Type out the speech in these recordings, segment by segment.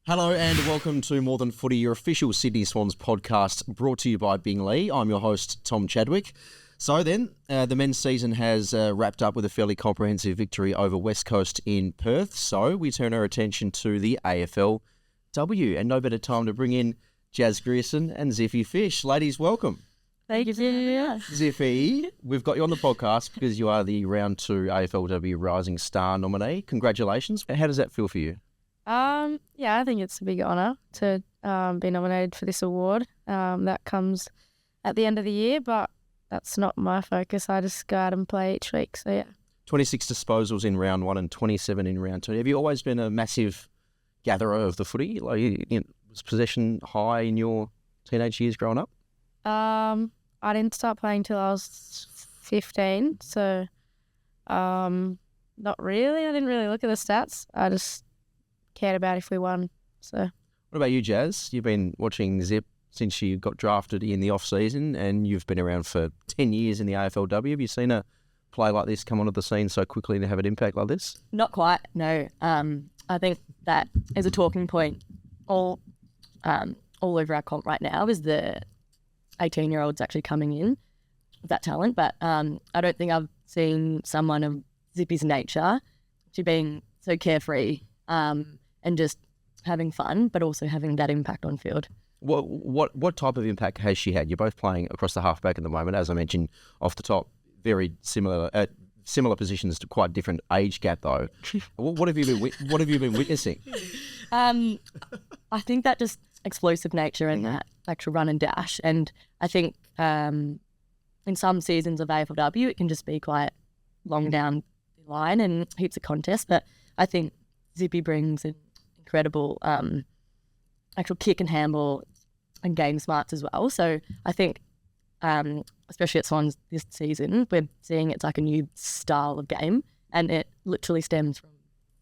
Hello and welcome to More Than Footy, your official Sydney Swans podcast, brought to you by Bing Lee. I'm your host, Tom Chadwick. So then, the men's season has wrapped up with a fairly comprehensive victory over West Coast in Perth. So we turn our attention to the AFLW, and no better time to bring in Jas Grierson and Zippy Fish. Ladies, welcome. Thank you. Zippy, we've got you on the podcast because you are the Round 2 AFLW Rising Star nominee. Congratulations. How does that feel for you? Yeah, I think it's a big honour to be nominated for this award. That comes at the end of the year, but that's not my focus. I just go out and play each week, so yeah. 26 disposals in round 1 and 27 in round 2. Have you always been a massive gatherer of the footy? Was possession high in your teenage years growing up? I didn't start playing till I was 15, so not really. I didn't really look at the stats. I just cared about if we won. So, what about you, Jas? You've been watching Zip since you got drafted in the off-season, and you've been around for 10 years in the AFLW. Have you seen a play like this come onto the scene so quickly and have an impact like this? Not quite, no. I think that is a talking point all over our comp right now, is the 18-year-olds actually coming in with that talent. But I don't think I've seen someone of Zippy's nature to being so carefree and just having fun, but also having that impact on field. What type of impact has she had? You're both playing across the halfback at the moment, as I mentioned off the top. Very similar positions to quite different age gap, though. What have you been witnessing? I think that just explosive nature and that actual run and dash. And I think in some seasons of AFLW, it can just be quite long down the line and heaps of contests. But I think Zippy brings an incredible actual kick and handball and game smarts as well. So I think, especially at Swans this season, we're seeing it's like a new style of game, and it literally stems from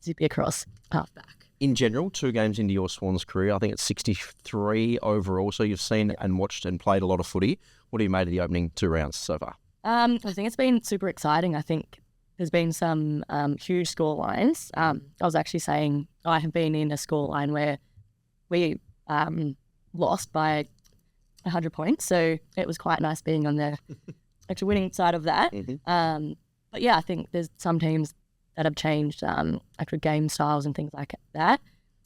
Zippy across halfback. In general, 2 games into your Swans career, I think it's 63 overall. So you've seen and watched and played a lot of footy. What have you made of the opening 2 rounds so far? I think it's been super exciting. I think there's been some huge score lines. I was actually saying I have been in a score line where we lost by 100 points. So it was quite nice being on the actual winning side of that. Mm-hmm. But yeah, I think there's some teams that have changed actual game styles and things like that.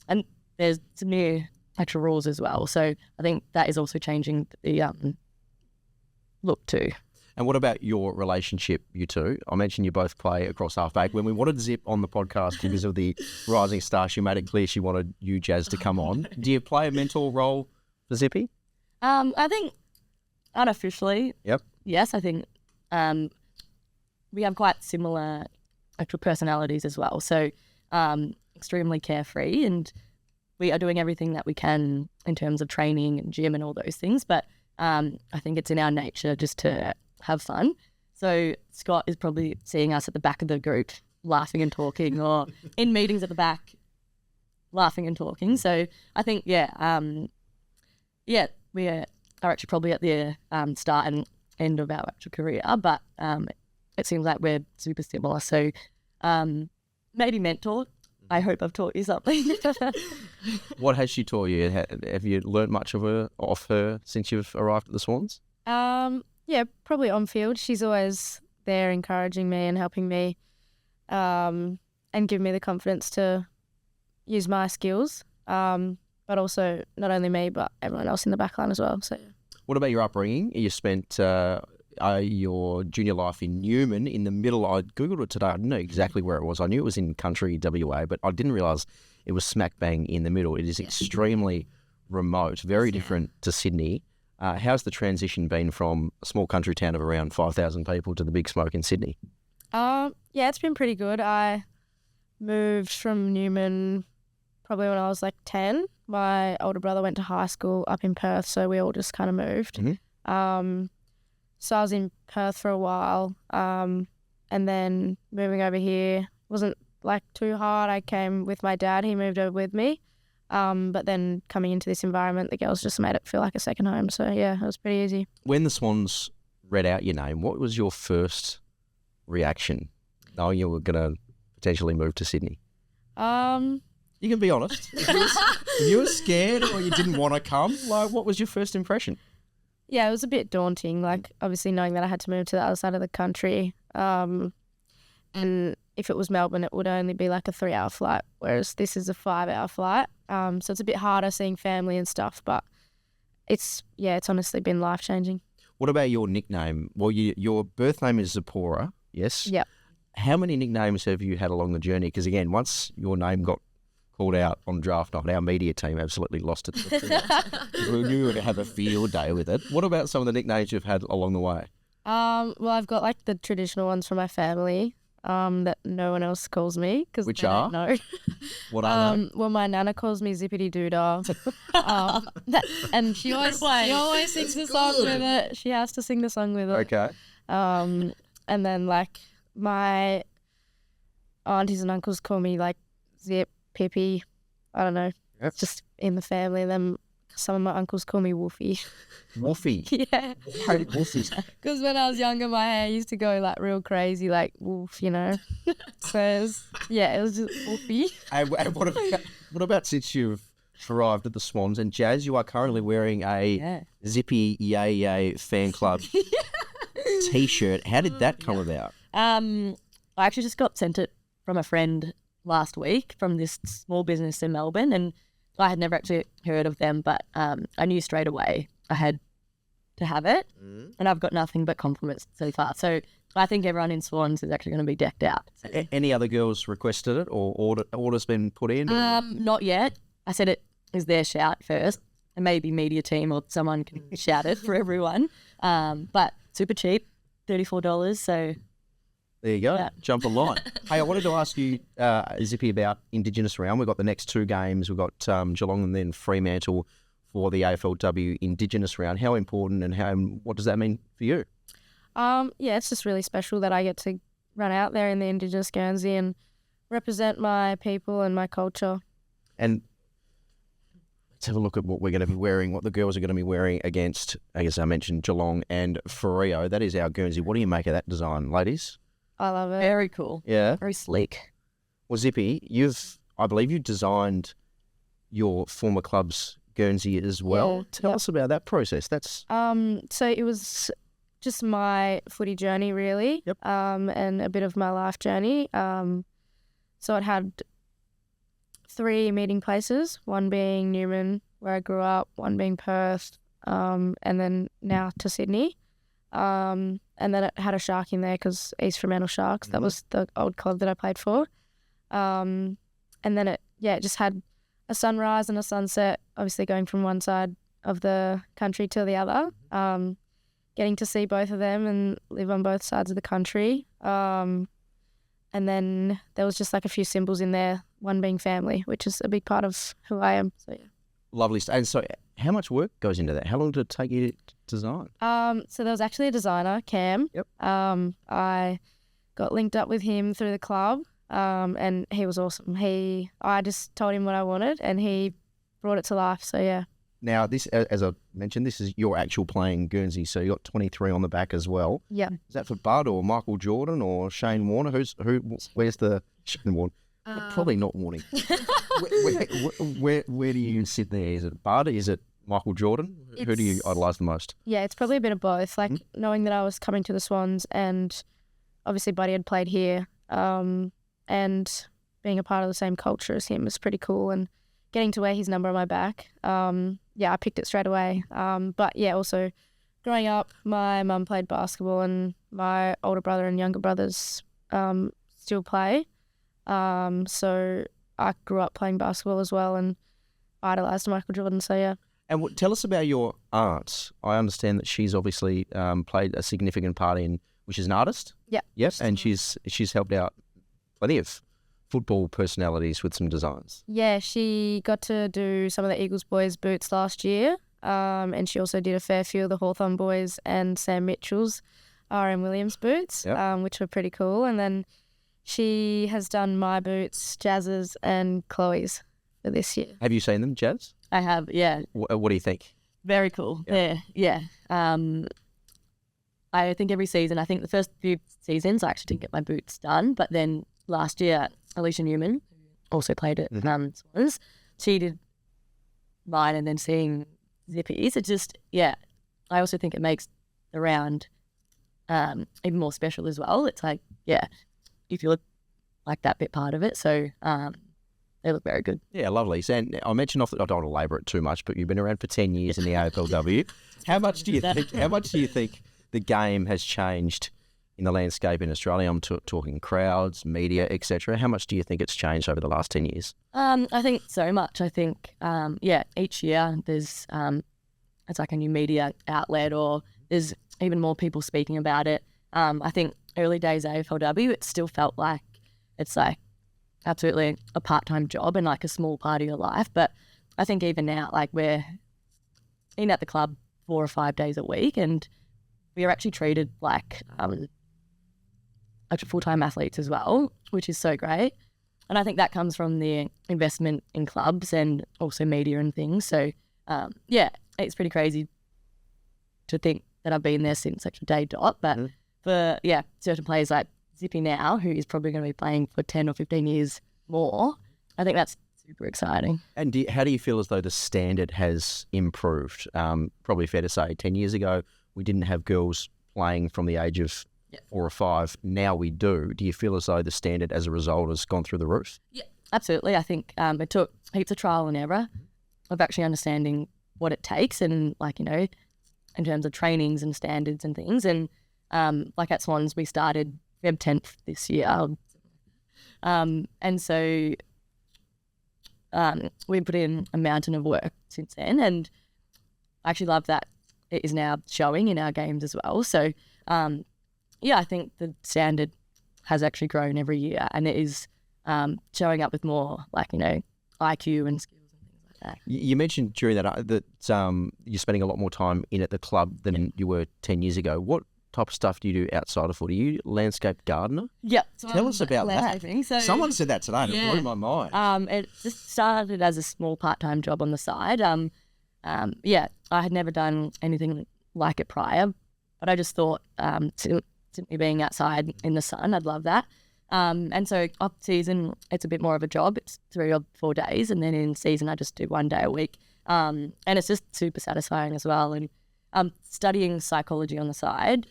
And there's some new actual rules as well. So I think that is also changing the look too. And what about your relationship, you two? I mentioned you both play across halfback. When we wanted Zip on the podcast because of the Rising Star, she made it clear she wanted you, Jas, to come on. Do you play a mentor role for Zippy? I think unofficially, yep. Yes, I think we have quite similar actual personalities as well. So extremely carefree, and we are doing everything that we can in terms of training and gym and all those things. But I think it's in our nature just to have fun. So Scott is probably seeing us at the back of the group laughing and talking, or in meetings at the back laughing and talking. So I think, we are actually probably at the start and end of our actual career, but it seems like we're super similar. So maybe mentor. I hope I've taught you something. What has she taught you? Have you learnt much off her since you've arrived at the Swans? Yeah, probably on field. She's always there encouraging me and helping me and giving me the confidence to use my skills. But also not only me, but everyone else in the backline as well. So, what about your upbringing? You spent your junior life in Newman in the middle. I Googled it today. I didn't know exactly where it was. I knew it was in country WA, but I didn't realise it was smack bang in the middle. It is extremely remote, very different to Sydney. How's the transition been from a small country town of around 5,000 people to the big smoke in Sydney? Yeah, it's been pretty good. I moved from Newman probably when I was like 10. My older brother went to high school up in Perth, so we all just kind of moved. Mm-hmm. So I was in Perth for a while, and then moving over here wasn't like too hard. I came with my dad. He moved over with me. But then coming into this environment, the girls just made it feel like a second home. So, yeah, it was pretty easy. When the Swans read out your name, what was your first reaction knowing you were going to potentially move to Sydney? You can be honest. You were scared or you didn't want to come? Like, what was your first impression? Yeah, it was a bit daunting, like obviously knowing that I had to move to the other side of the country. And if it was Melbourne, it would only be like a 3-hour flight, whereas this is a 5-hour flight. So it's a bit harder seeing family and stuff, but it's honestly been life-changing. What about your nickname? Well, your birth name is Zipporah, yes? Yep. How many nicknames have you had along the journey? Because again, once your name got called out on draft night, our media team absolutely lost it. We knew we would have a field day with it. What about some of the nicknames you've had along the way? Well, I've got like the traditional ones from my family that no one else calls me because Which they are? don't know. What are they? Well, my nana calls me Zippity Doodah, and she always sings the song with it. She has to sing the song with it. Okay. And then like my aunties and uncles call me like Zip, Pippi. I don't know. Yep. It's just in the family. And then some of my uncles call me Woofy. Woofy. Yeah. Why Woofy? Because when I was younger, my hair used to go like real crazy, like woof, you know. So it was just Woofy. And what about since you've arrived at the Swans, and Jas, you are currently wearing a Zippy Yay Yay fan club T-shirt. How did that come about? I actually just got sent it from a friend last week from this small business in Melbourne, and I had never actually heard of them, but I knew straight away I had to have it, and I've got nothing but compliments so far. So I think everyone in Swans is actually going to be decked out. Any other girls requested it, or orders been put in? Not yet. I said it is their shout first, and maybe media team or someone can shout it for everyone. But super cheap, $34. So there you go. Yeah. Jump a line. Hey, I wanted to ask you, Zippy, about Indigenous Round. We've got the next 2 games. We've got Geelong and then Fremantle for the AFLW Indigenous Round. How important and what does that mean for you? It's just really special that I get to run out there in the Indigenous Guernsey and represent my people and my culture. And let's have a look at what we're going to be wearing, what the girls are going to be wearing against, I guess I mentioned Geelong and Freo. That is our Guernsey. What do you make of that design, ladies? I love it. very cool. Yeah. Very sleek. Well, Zippy, I believe you designed your former club's Guernsey as well. Yeah, Tell us about that process. That's So it was just my footy journey, really. Yep. And a bit of my life journey. So it had 3 meeting places, one being Newman, where I grew up, one being Perth, and then now to Sydney. And then it had a shark in there because East Fremantle Sharks, that was the old club that I played for. And then it just had a sunrise and a sunset, obviously going from one side of the country to the other. Getting to see both of them and live on both sides of the country. And then there was just like a few symbols in there, one being family, which is a big part of who I am. So yeah. lovely. And so how much work goes into that? How long did it take you to design? So there was actually a designer, Cam. Yep. I got linked up with him through the club, and he was awesome. I just told him what I wanted, and he brought it to life. So yeah. Now, this, as I mentioned, this is your actual playing Guernsey, so you got 23 on the back as well. Yeah. Is that for Bud or Michael Jordan or Shane Warner? Where's the Shane Warner? Probably not Warning. where do you sit there? Is it Bud? Is it Michael Jordan? Who do you idolise the most? Yeah, it's probably a bit of both. Like knowing that I was coming to the Swans, and obviously Buddy had played here, and being a part of the same culture as him was pretty cool, and getting to wear his number on my back. I picked it straight away. But yeah, also growing up, my mum played basketball, and my older brother and younger brothers still play. So I grew up playing basketball as well, and idolised Michael Jordan. So yeah. And tell us about your aunt. I understand that she's obviously played a significant part in, which is an artist. Yeah. Yes, and she's helped out plenty of football personalities with some designs. Yeah, she got to do some of the Eagles boys' boots last year, and she also did a fair few of the Hawthorn boys and Sam Mitchell's RM Williams boots, which were pretty cool. And then she has done my boots, Jas's, and Chloe's for this year. Have you seen them, Jas? I have, yeah. What do you think? Very cool. Yeah. I think every season, I think the first few seasons I actually didn't get my boots done, but then last year, Alicia Newman also played at Swans. She did mine and then seeing Zippy's, it just, I also think it makes the round even more special as well. It's like, you feel like that bit part of it. So they look very good. Yeah, lovely. And I mentioned I don't want to labour it too much, but you've been around for 10 years in the AFLW. How much do you think the game has changed in the landscape in Australia? I'm talking crowds, media, etc. How much do you think it's changed over the last 10 years? I think so much. I think, each year there's it's like a new media outlet, or there's even more people speaking about it. I think early days AFLW, it still felt like it's like absolutely a part-time job and like a small part of your life. But I think even now, like, we're in at the club 4 or 5 days a week, and we are actually treated like full-time athletes as well, which is so great. And I think that comes from the investment in clubs and also media and things. So, it's pretty crazy to think that I've been there since such a day dot. But for, certain players like Zippy now, who is probably going to be playing for 10 or 15 years more, I think that's super exciting. And how do you feel as though the standard has improved? Probably fair to say 10 years ago, we didn't have girls playing from the age of 4 or 5. Now we do. Do you feel as though the standard as a result has gone through the roof? Yeah, absolutely. I think it took heaps of trial and error of actually understanding what it takes, and like, in terms of trainings and standards and things. And like at Swans, we started Feb 10th this year. And so we put in a mountain of work since then, and I actually love that it is now showing in our games as well. So I think the standard has actually grown every year, and it is showing up with more like, IQ and skills and things like that. You mentioned during that you're spending a lot more time in at the club than you were 10 years ago. What type of stuff do you do outside of footy? Are you a landscape gardener? Yeah. So tell us about that. So, someone said that today and it blew my mind. It just started as a small part-time job on the side. I had never done anything like it prior, but I just thought simply being outside in the sun, I'd love that. And so off season, it's a bit more of a job. It's 3 or 4 days, and then in season, I just do 1 day a week. And it's just super satisfying as well. And studying psychology on the side.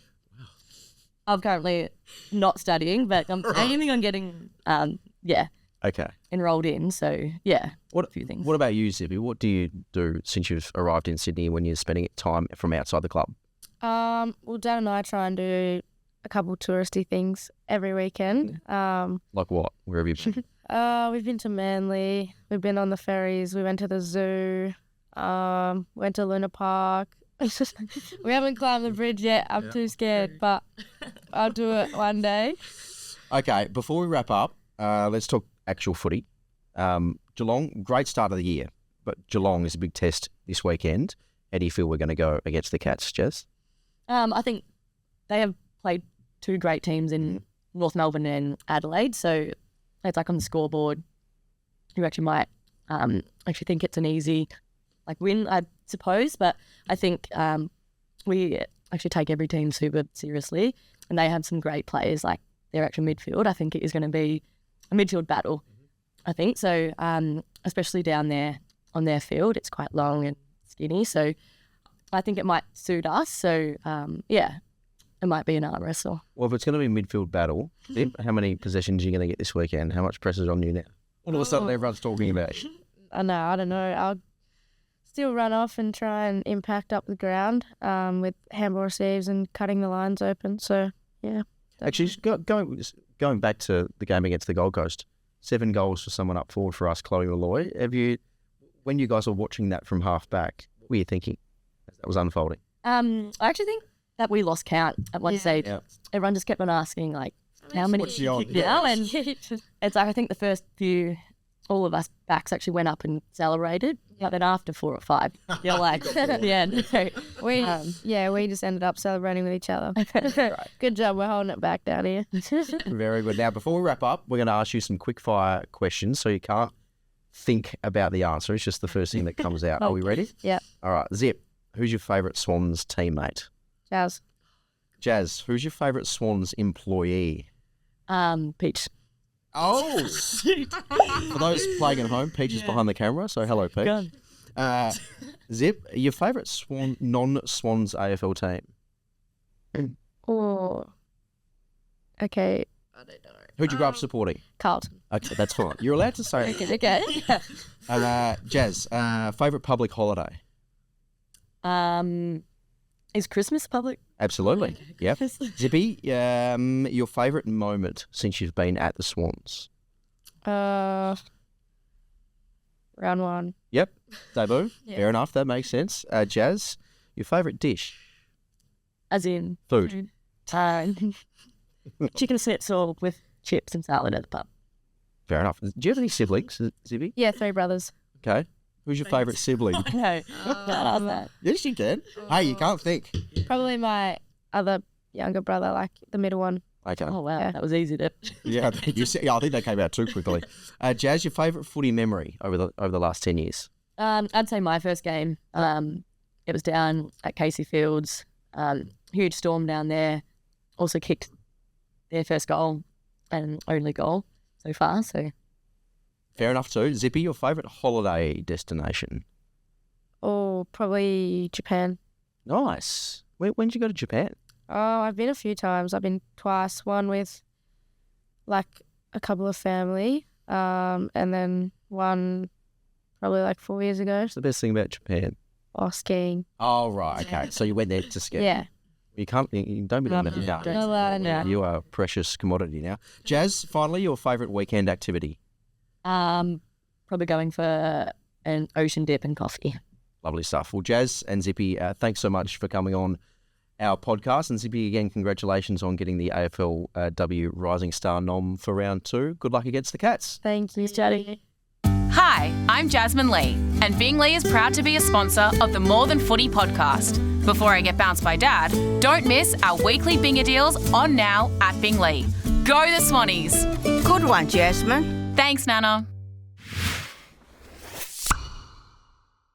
I'm currently not studying, but I'm aiming on getting, enrolled in. So, a few things. What about you, Zippy? What do you do since you've arrived in Sydney when you're spending time from outside the club? Well, Dad and I try and do a couple touristy things every weekend. Like what? Where have you been? We've been to Manly. We've been on the ferries. We went to the zoo. Went to Luna Park. We haven't climbed the bridge yet. I'm too scared, but I'll do it one day. Okay, before we wrap up, let's talk actual footy. Geelong, great start of the year, but Geelong is a big test this weekend. How do you feel we're going to go against the Cats, Jas? I think they have played 2 great teams in North Melbourne and Adelaide, so it's like on the scoreboard. You actually might actually think it's an easy win, I suppose, but I think we actually take every team super seriously, and they have some great players, like their actual midfield. I think it is going to be a midfield battle, I think. So especially down there on their field, it's quite long and skinny, so I think it might suit us. So it might be an arm wrestle. Well, if it's going to be a midfield battle, how many possessions are you going to get this weekend? How much pressure's on you now? All of a sudden everyone's talking about you. I don't know. I'll still run off and try and impact up the ground with handball receives and cutting the lines open. So, yeah. Actually, going back to the game against the Gold Coast, 7 goals for someone up forward for us, Chloe Malloy. When you guys were watching that from half back, what were you thinking as that was unfolding? I actually think that we lost count at one stage. Yeah. Everyone just kept on asking, how many now? And it's I think the first few, all of us backs actually went up and celebrated. But then after 4 or 5, you're like, we just ended up celebrating with each other. Good job, we're holding it back down here. Very good. Now, before we wrap up, we're going to ask you some quickfire questions, so you can't think about the answer. It's just the first thing that comes out. Are we ready? Yeah. All right. Zip, who's your favourite Swans teammate? Jas. Jas, who's your favourite Swans employee? Peach. Oh! For those playing at home, Peach is behind the camera, so hello, Peach. Zip, your favourite non-Swans AFL team? Oh. Okay. I don't know. Who'd you grow up supporting? Carlton. Okay, that's fine. You're allowed to say it. Okay. Jas, favourite public holiday? Is Christmas public? Absolutely. Yep. Zippy, your favourite moment since you've been at the Swans? Round 1. Yep. Debut. Yeah. Fair enough. That makes sense. Jas, your favourite dish? As in Food. Chicken schnitzel with chips and salad at the pub. Fair enough. Do you have any siblings, Zippy? Yeah, 3 brothers. Okay. Who's your favourite sibling? No, can't ask that. Yes, you can. Hey, you can't think. Probably my other younger brother, like the middle one. Okay. Oh wow, Yeah. that was easy to. Yeah, I think they came out too quickly. Jas, your favourite footy memory over the last 10 years? I'd say my first game. It was down at Casey Fields. Huge storm down there. Also kicked their first goal and only goal so far. So Fair enough too. Zippy, your favourite holiday destination? Oh, probably Japan. Nice. When did you go to Japan? Oh, I've been a few times. I've been twice. One with like a couple of family, and then one probably like 4 years ago. What's the best thing about Japan? Oh, skiing. Oh, right. Okay. So you went there to ski. Yeah. You can't. You don't be doing that. No, No. don't. Not allowed now. You are a precious commodity now. Jas, finally, your favourite weekend activity? probably going for an ocean dip and coffee. Lovely stuff. Well, Jas and Zippy, thanks so much for coming on our podcast. And Zippy, again, congratulations on getting the AFLW Rising Star nom for round 2. Good luck against the Cats. Thank you. Chatty. Hi, I'm Jasmine Lee, and Bingley is proud to be a sponsor of the More Than Footy podcast. Before I get bounced by Dad, don't miss our weekly Binger deals on now at Bingley. Go the Swannies! Good one, Jasmine. Thanks, Nana.